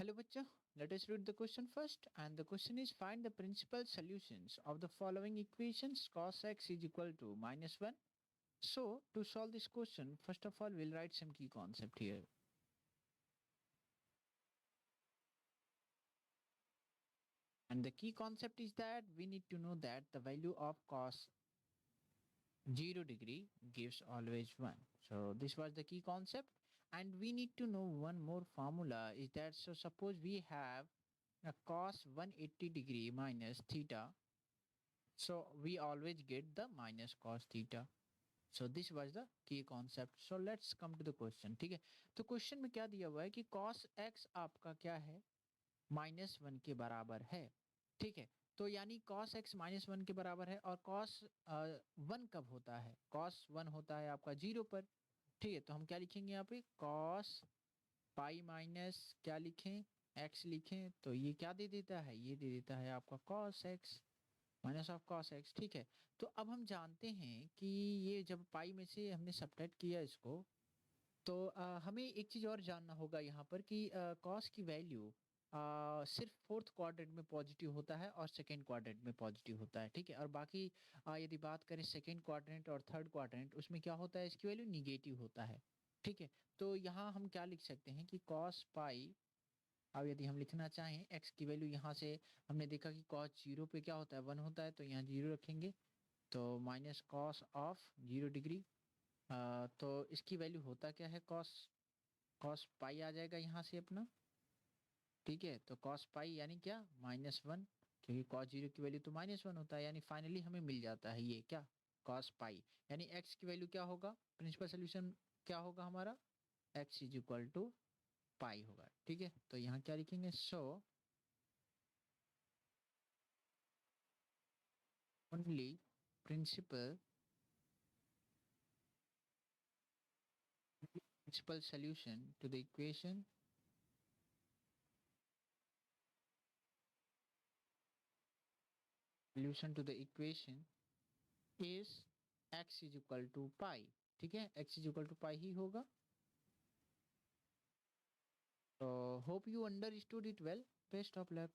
Hello bachcho, let us read the question first, and the question is find the principal solutions of the following equations. Cos x is equal to -1. So to solve this question, first of all we'll write some key concept here. And the key concept is that we need to know that the value of cos 0 degree gives always 1. So this was the key concept, and we need to know one more formula is that, so suppose we have a cos 180 degree minus theta, so we always get the minus cos theta. So this was the key concept. So let's come to the question. ठीक है, तो question में क्या दिया हुआ है कि cos x आपका क्या है, -1 के बराबर है. ठीक है, तो यानी cos x -1 के बराबर है, और cos 1 कब होता है, cos 1 होता है आपका 0 पर. ठीक है, तो हम क्या लिखेंगे यहाँ पे, cos पाई माइनस क्या लिखें, x लिखें, तो ये क्या दे देता है, ये दे देता है आपका cos x minus of cos x. ठीक है, तो अब हम जानते हैं कि ये जब पाई में से हमने सब्ट्रैक्ट किया इसको, तो हमें एक चीज़ और जानना होगा यहाँ पर कि cos की वैल्यू सिर्फ फोर्थ क्वाड्रेंट में पॉजिटिव होता है और सेकेंड क्वाड्रेंट में पॉजिटिव होता है. ठीक है, और बाकी यदि बात करें सेकेंड क्वाड्रेंट और थर्ड क्वाड्रेंट, उसमें क्या होता है, इसकी वैल्यू निगेटिव होता है. ठीक है, तो यहाँ हम क्या लिख सकते हैं कि cos पाई, अब यदि हम लिखना चाहें x की वैल्यू, यहाँ से हमने देखा कि cos 0 पे क्या होता है, 1 होता है, तो यहाँ 0 रखेंगे, तो माइनस cos ऑफ 0 डिग्री, तो इसकी वैल्यू होता क्या है, cos पाई आ जाएगा यहाँ से अपना. ठीक है, तो cos पाई यानी क्या, -1, क्योंकि cos 0 की वैल्यू तो -1 होता है, यानी फाइनली हमें मिल जाता है ये क्या, cos पाई. यानी x की वैल्यू क्या होगा, प्रिंसिपल सोल्यूशन क्या होगा हमारा, x इज इक्वल टू पाई होगा. ठीक है, तो यहाँ क्या लिखेंगे, सो only principal solution to the equation is x is equal to pi. ठीक है, x is equal to pi ही होगा. So hope you understood it well. Best of luck.